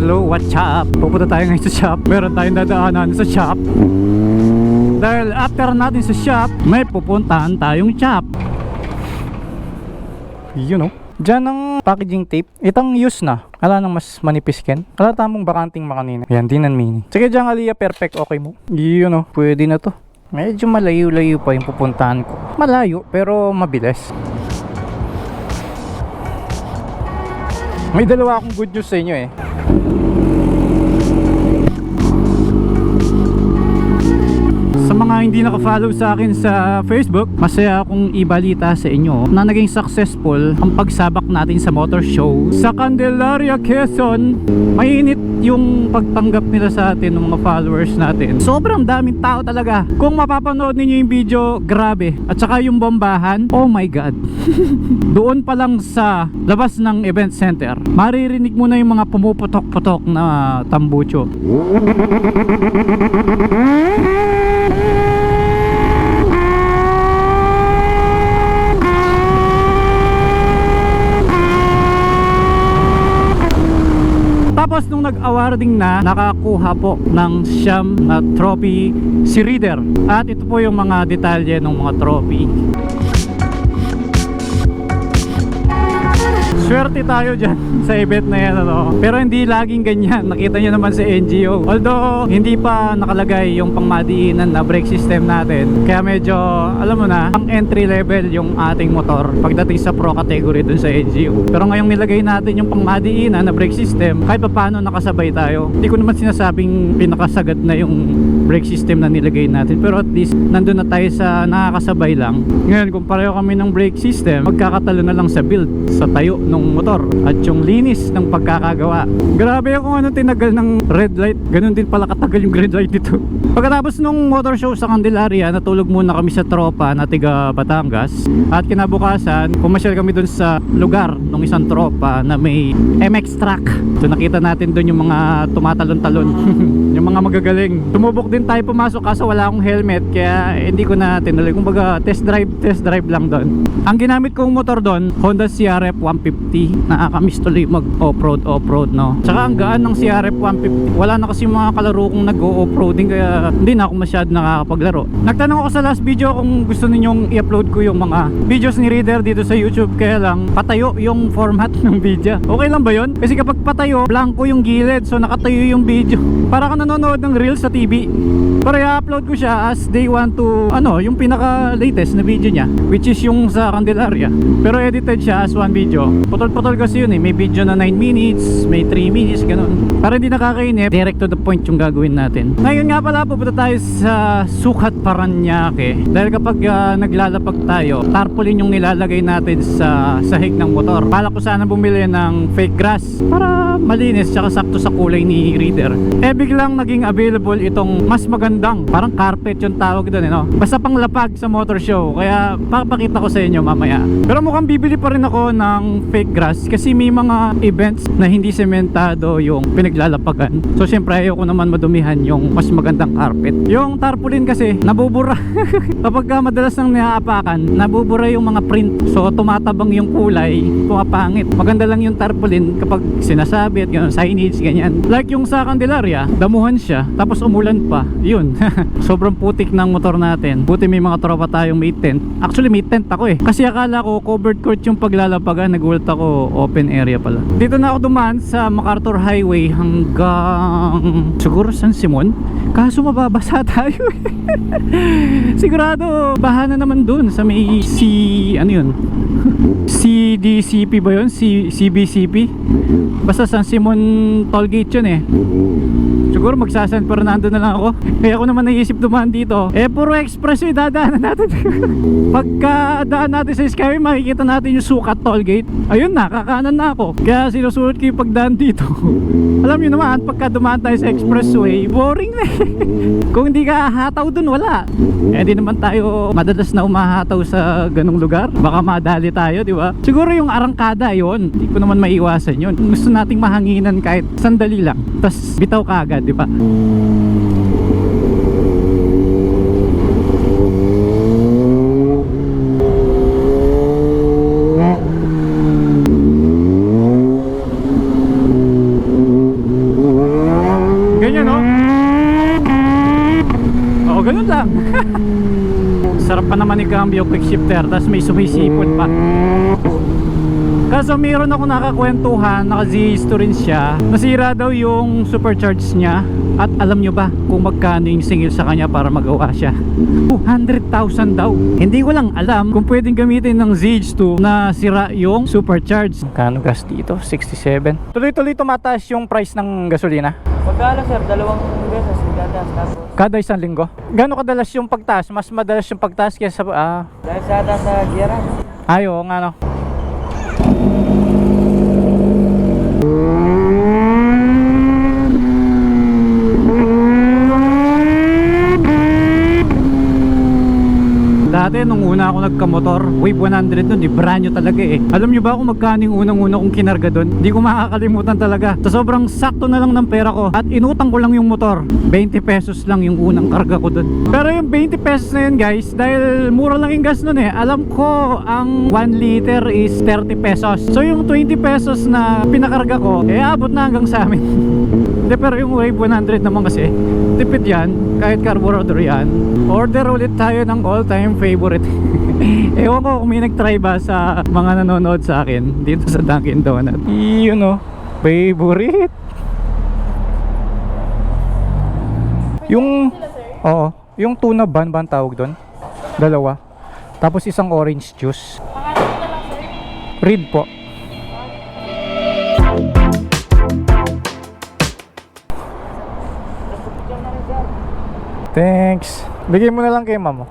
Hello, what's up? Pupunta tayo ngayon sa shop. Meron tayong dadaanan sa shop. Dahil after natin sa shop, may pupuntahan tayong shop. You know, dyan ang packaging tape. Itang use na. Ala nang mas manipis ken. Ala tamong bakanting makanina. Yan, dinan mini. Sige dyan Aliyah, perfect, okay mo. You know, pwede na to. Medyo malayo-layo pa yung pupuntahan ko. Malayo, pero mabilis. May dalawa akong good news sa inyo eh. Sa mga hindi naka-follow sa akin sa Facebook, masaya akong ibalita sa inyo na naging successful ang pagsabak natin sa motor show sa Candelaria, Quezon. Mainit yung pagtanggap nila sa atin ng mga followers natin. Sobrang daming tao talaga. Kung mapapanood ninyo yung video, grabe. At saka yung bombahan, oh my god. Doon pa lang sa labas ng event center, maririnig mo na yung mga pumuputok-putok na tambucho. Tapos nung nag-awarding na, nakakuha po ng siyam na trophy si Reader. At ito po yung mga detalye ng mga trophy. Swerte tayo dyan sa event na yan, ano? Pero hindi laging ganyan. Nakita nyo naman sa NGO. Although hindi pa nakalagay yung pangmadiinan na brake system natin, kaya medyo alam mo na, pang entry level yung ating motor pagdating sa pro category dun sa NGO. Pero ngayong nilagay natin yung pangmadiinan na brake system, kahit pa paano nakasabay tayo. Hindi ko naman sinasabing pinakasagad na yung brake system na nilagay natin, pero at least nandun na tayo sa nakakasabay lang. Ngayon kung pareho kami ng brake system, magkakatalo na lang sa build, sa tayo ng motor at yung linis ng pagkakagawa. Grabe kung ano tinagal ng red light, ganun din pala katagal yung red light dito. Pagkatapos nung motor show sa Candelaria, natulog muna kami sa tropa na tiga Batangas, at kinabukasan pumasyal kami dun sa lugar ng isang tropa na may MX truck. So nakita natin dun yung mga tumatalon-talon. Yung mga magagaling. Tumubok din tayo pumasok kaso wala akong helmet, kaya hindi ko na tinuloy. Kumbaga test drive lang doon. Ang ginamit kong motor doon, Honda CRF 150. Nakakamiss tuloy mag off-road, no? Tsaka ang gaan ng CRF 150. Wala na kasi mga kalaro kong nag-o-offroading, kaya hindi na ako masyado nakakapaglaro. Nagtanong ako sa last video kung gusto ninyong i-upload ko yung mga videos ni Reader dito sa YouTube, kaya lang patayo yung format ng video. Okay lang ba yun? Kasi kapag patayo, blanco yung gilid, so nakatayo yung video. Para ka nanonood ng reels sa TV. Pero i-upload ko siya as day 1 to yung pinaka latest na video niya, which is yung sa Candelaria. Pero edited siya as one video. Putol-putol kasi yun eh. May video na 9 minutes, may 3 minutes, ganun. Para hindi nakakainip, direct to the point yung gagawin natin. Ngayon nga pala, pupunta tayo sa Sukat, Paranaque. Dahil kapag naglalapag tayo, tarpaulin yung nilalagay natin sa sahig ng motor. Pala ko sana bumili ng fake grass para malinis, tsaka sakto sa kulay ni Reader. Biglang naging available itong mas magandang, parang carpet yung tawag doon, no? Basta pang lapag sa motor show, kaya papakita ko sa inyo mamaya. Pero mukhang bibili pa rin ako ng fake grass kasi may mga events na hindi sementado yung pinaglalapagan. So syempre ayoko naman madumihan yung mas magandang carpet. Yung tarpaulin kasi nabubura. Kapag madalas nang niaapakan, nabubura yung mga print. So tumatabang yung kulay, pumapangit. Maganda lang yung tarpaulin kapag sinasabit, ganun, signage, ganyan. Like yung sa Candelaria, damuhan siya, tapos umulan pa, yun. Sobrang putik ng motor natin. Buti may mga tropa tayong may tent. Actually may tent ako eh, kasi akala ko covered court yung paglalapagan. Nagulat ako, open area pala. Dito na ako dumaan sa MacArthur Highway hanggang siguro San Simon, kaso mababasa tayo. Sigurado baha na naman dun sa may CDCP ba yun? CBCP? Basta San Simon Tollgate yun eh. Siguro magsasan Fernando na lang ako. Kaya ako naman naisip dumaan dito. Puro expressway dadaanan natin. Pagka daan natin sa Skyway, makikita natin yung Sukat Tollgate. Ayun na, kakanan na ako. Kaya sinusunod ko yung pagdaan dito. Alam nyo naman, pagka dumaan tayo sa expressway, boring na. Kung hindi ka hataw dun, wala. Di naman tayo madalas na umahataw sa ganong lugar. Baka madali tayo, di ba? Siguro yung arangkada yun, hindi ko naman maiwasan yun. Gusto nating mahanginan kahit sandali lang, tas bitaw ka agad, di ba? Sarap pa naman i-cambio quick shifter, tapos may sumisipot pa. Kaso mayroon ako nakakwentuhan, naka-ZH rin siya. Nasira daw yung supercharge niya. At alam nyo ba kung magkano yung singil sa kanya para magawa siya? 200,000 daw. Hindi ko lang alam kung pwedeng gamitin ng ZH2 na sira yung supercharge. Kano gas dito? 67. Tuloy-tuloy tumataas yung price ng gasolina. Pagkala sir, 2 beses itataas tapos. Kada isang linggo. Gano'ng kadalas yung pagtaas? Mas madalas yung pagtaas kaysa Dahil sa ata sa giyaran. ayo nga no. Dati nung una ako nagkamotor, Wave 100 nun, di brand new talaga eh. Alam nyo ba kung magkano yung unang-una kong kinarga dun? Hindi ko makakalimutan talaga. Sa sobrang sakto na lang ng pera ko at inutang ko lang yung motor, 20 pesos lang yung unang karga ko dun. Pero yung 20 pesos na yun guys, dahil mura lang yung gas nun eh, alam ko ang 1 liter is 30 pesos. So yung 20 pesos na pinakarga ko, abot na hanggang sa amin. Hindi, pero yung Wave 100 naman kasi, tipid yan, kahit carburetor yan. Order ulit tayo ng all-time favorite. Ewan ko kung may nag-try ba sa mga nanonood sa akin dito sa Dunkin Donut. Yun o, favorite. Yung, oo, yung tuna ban tawag doon. Dalawa. Tapos isang orange juice. Read po. Thanks. Bigay mo na lang kay mama.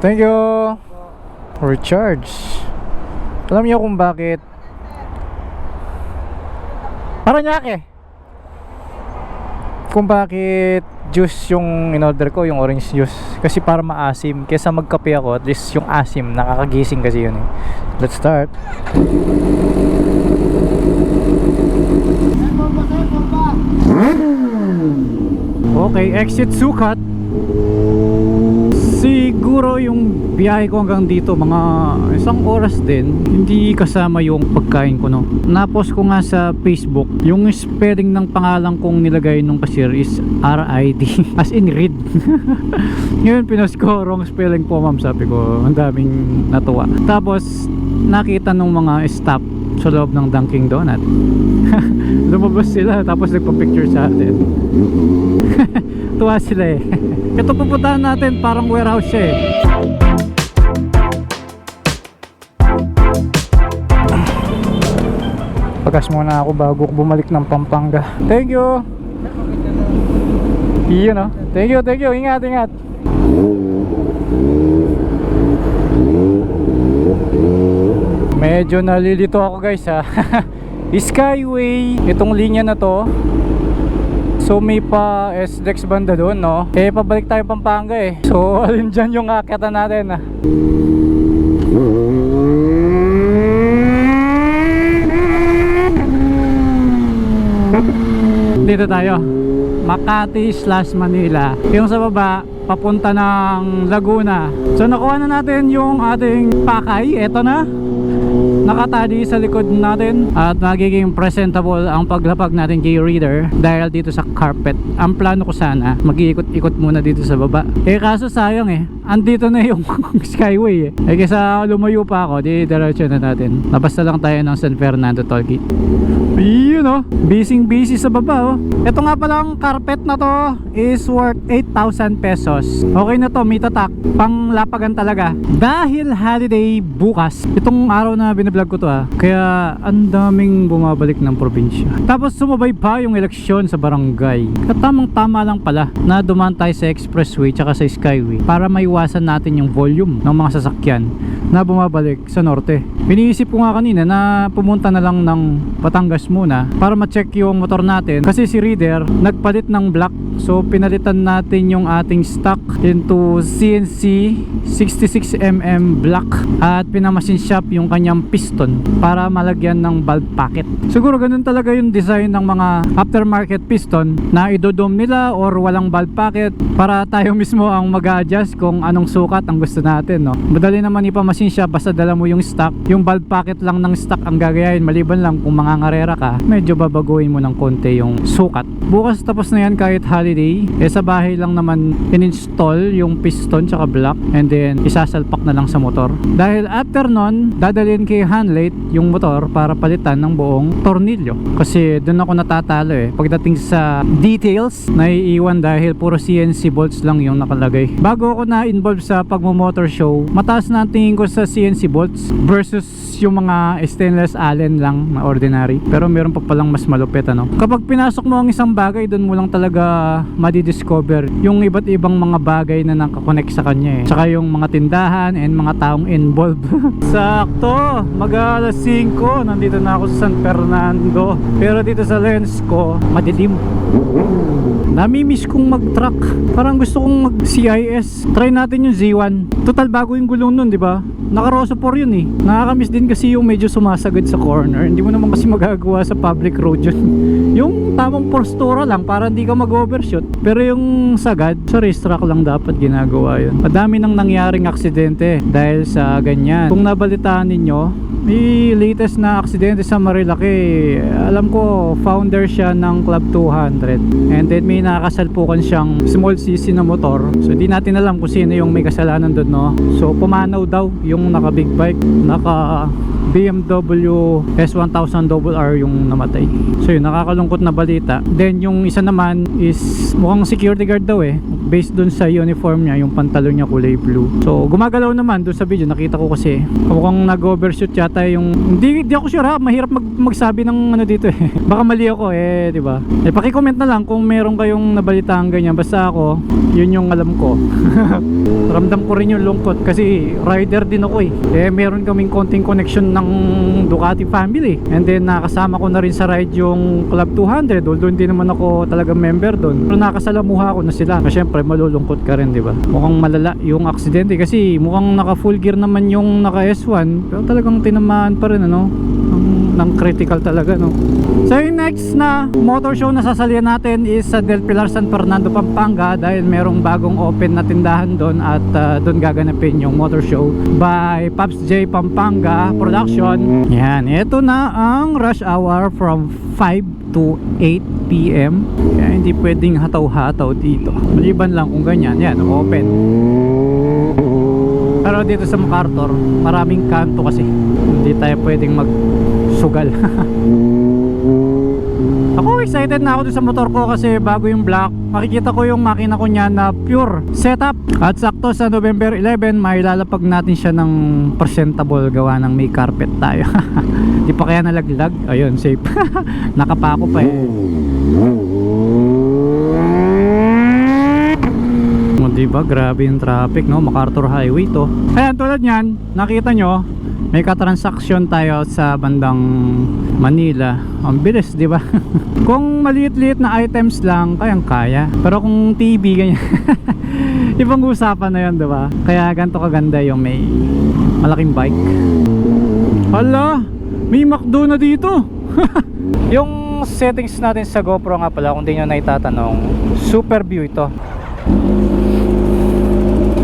Thank you. Recharge. Alam niyo kung bakit? Paranaque. Kung bakit juice yung in-order ko, yung orange juice. Kasi para maasim. Kesa magkape ako, at least yung asim, nakakagising kasi yun eh. Let's start. Okay, exit sukat. Siguro yung biyahe ko hanggang dito mga isang oras din. Hindi kasama yung pagkain ko no. Napost ko nga sa Facebook yung spelling ng pangalan kong nilagay nung cashier is RID as in read. Ngayon pinost ko wrong spelling po ma'am, sabi ko. Ang daming natuwa. Tapos nakita nung mga staff sa loob ng Dunkin Donut. Lumabas sila tapos nagpa-picture sa atin. Tuwa sila eh. Ito pupuntahan natin, parang warehouse siya eh. Pagas muna ako bago bumalik ng Pampanga. Thank you. Iyon oh. Thank you. Ingat. Medyo nalilito ako guys ha. Skyway, itong linya na to. So may pa SLEX banda doon no. Pabalik tayo Pampanga eh. So alin dyan yung akyatan natin ha. Dito tayo, Makati/Manila. Yung sa baba papunta ng Laguna. So nakuha na natin yung ating pakay. Eto na, nakatali sa likod natin at magiging presentable ang paglapag natin kay reader dahil dito sa carpet. Ang plano ko sana mag-iikot-ikot muna dito sa baba, kaso sayang eh, andito na yung skyway eh. Kaysa lumayo pa ako, di diretso na natin. Labas na lang tayo ng San Fernando Tollgate. Yun oh, busy sa baba oh. Ito nga palang carpet na to is worth 8,000 pesos. Okay na to, may tatak, pang lapagan talaga. Dahil holiday bukas, itong araw na binablog ko to kaya ang daming bumabalik ng probinsya. Tapos sumabay pa yung eleksyon sa barangay. Katamang tama lang pala na dumaan tayo sa expressway tsaka sa skyway para maiwasan natin yung volume ng mga sasakyan na bumabalik sa norte. Iniisip ko nga kanina na pumunta na lang ng Batangas muna para ma-check yung motor natin kasi si reader nagpalit ng black. So pinalitan natin yung ating stock into CNC 66mm black at pinamasin shop yung kanyang piston piston para malagyan ng valve packet. Siguro ganun talaga yung design ng mga aftermarket piston na idodome nila or walang valve packet para tayo mismo ang mag-adjust kung anong sukat ang gusto natin, no? Madali naman ipamasin siya basta dala mo yung stock. Yung valve packet lang ng stock ang gagayahin, maliban lang kung mangangarera ka, medyo babaguhin mo ng konti yung sukat. Bukas tapos na yan kahit holiday. Sa bahay lang naman in-install yung piston tsaka block and then isasalpak na lang sa motor. Dahil after nun, dadalhin kay Hanlate yung motor para palitan ng buong tornilyo. Kasi doon ako natatalo pagdating sa details, naiiwan dahil puro CNC bolts lang yung nakalagay. Bago ako na-involve sa pagmo-motor show, mataas na ang tingin ko sa CNC bolts versus yung mga stainless allen lang na ordinary. Pero meron pa palang mas malupit, ano. Kapag pinasok mo ang isang bagay, doon mo lang talaga madidiscover yung iba't ibang mga bagay na nakakonect sa kanya Tsaka yung mga tindahan and mga taong involved. Sakto, mag-alas 5, nandito na ako sa San Fernando. Pero dito sa lens ko, madilim. Namimiss kong mag-truck. Parang gusto kong mag-CIS. Try natin yung Z1. Total bago yung gulong nun, di ba? Naka-Rosa 4 yun Nakakamiss din kasi yung medyo sumasagad sa corner. Hindi mo naman kasi magagawa sa public road yun. Yung tamang postura lang para hindi ka mag-overshoot. Pero yung sagad, sa racetrack lang dapat ginagawa yun. Madami nang nangyaring aksidente dahil sa ganyan. Kung nabalitaan ninyo, may latest na aksidente sa Marilaki. Alam ko, founder siya ng Club 200. And then may nakasalpukan siyang small cc na motor. So di natin alam kung sino yung may kasalanan doon, no? So pumanaw daw yung naka big bike, naka BMW S1000RR yung namatay. So yun, nakakalungkot na balita. Then yung isa naman is mukhang security guard daw based dun sa uniform niya, yung pantalon niya kulay blue. So gumagalaw naman dun sa video, nakita ko kasi mukhang nag-overshoot yata yung, hindi ako sure mahirap magsabi ng ano dito baka mali ako diba? Paki-comment na lang kung meron kayong nabalitaan ganyan. Basta ako, yun yung alam ko. Ramdam ko rin yung lungkot kasi rider din ako meron kaming konting connection ng Ducati family, and then nakasama ko na rin sa ride yung Club 200, although hindi naman ako talaga member doon, pero nakasalamuha ko na sila. Kasi syempre malulungkot ka rin, di ba? Mukhang malala yung aksidente kasi mukhang naka full gear naman yung naka S1, pero talagang tinamaan pa rin ng critical talaga, no? So yung next na motor show na sasalihan natin is sa Del Pilar, San Fernando, Pampanga, dahil merong bagong open na tindahan doon at doon gaganapin yung motor show by Pops J Pampanga Production. Yan, ito na ang rush hour from 5 to 8 PM. Kaya hindi pwedeng hataw-hataw dito, maliban lang kung ganyan. Yan, open. Pero dito sa MacArthur, maraming kanto kasi hindi tayo pwedeng magsugal. Ako excited na ako dun sa motor ko kasi bago yung black. Makikita ko yung makina ko niya na pure setup. At sakto sa November 11, may lalapag natin siya ng presentable gawa ng may carpet tayo. Di pa kaya nalaglag? Ayun, safe. Nakapako pa Diba? Grabe yung traffic, no? MacArthur Highway to. Ayan, tulad nyan, nakita nyo, may katransaksyon tayo sa bandang Manila. Ang bilis, di ba? Kung maliit-liit na items lang, kayang-kaya. Pero kung TV, ganyan, ibang usapan na yun, di ba? Kaya ganito kaganda yung may malaking bike. Hala, may McDo na dito. Yung settings natin sa GoPro nga pala, kung di nyo na itatanong, Super View ito.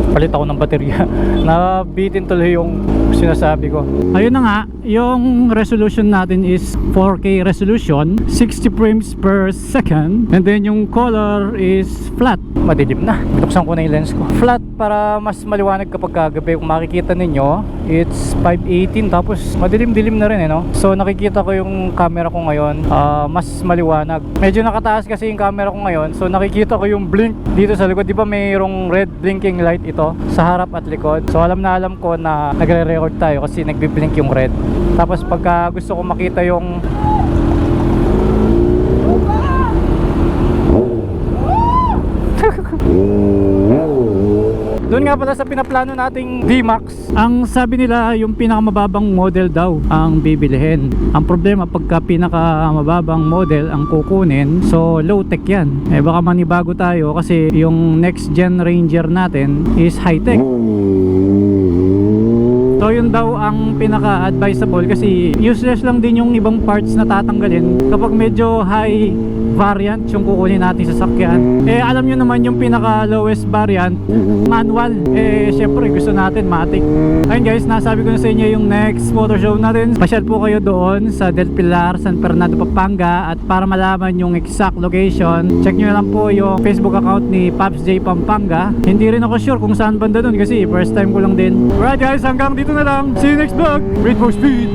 Palit ako ng baterya. Nabitin tuloy yung sinasabi ko. Ayun na nga, yung resolution natin is 4K resolution, 60 frames per second, and then yung color is flat. Madilim na. Binuksan ko na yung lens ko. Flat para mas maliwanag kapag kagabi. Kung makikita ninyo, it's 518 tapos madilim-dilim na rin no? So nakikita ko yung camera ko ngayon, mas maliwanag. Medyo nakataas kasi yung camera ko ngayon, so nakikita ko yung blink dito sa likod. Di ba mayroong red blinking light ito sa harap at likod? So alam ko na nagre-record tayo kasi nagbi-blink yung red. Tapos pagka gusto ko makita yung doon nga pala sa pinaplano nating D-Max, ang sabi nila yung pinakamababang model daw ang bibilihin. Ang problema pagka pinakamababang model ang kukunin, so low tech yan. Baka manibago tayo kasi yung next gen Ranger natin is high tech. So yun daw ang pinaka-advisable kasi useless lang din yung ibang parts na tatanggalin kapag medyo high variant yung kukunin natin sa sakyan. Eh alam nyo naman yung pinaka lowest variant manual, eh syempre gusto natin matic. Ayun guys, nasabi ko na sa inyo yung next motor show natin. Pasyal po kayo doon sa Del Pilar, San Fernando, Pampanga. At para malaman yung exact location, check nyo lang po yung Facebook account ni Pops J Pampanga. Hindi rin ako sure kung saan banda doon kasi first time ko lang din. Alright guys, hanggang dito na lang. See you next vlog. Wait for speed.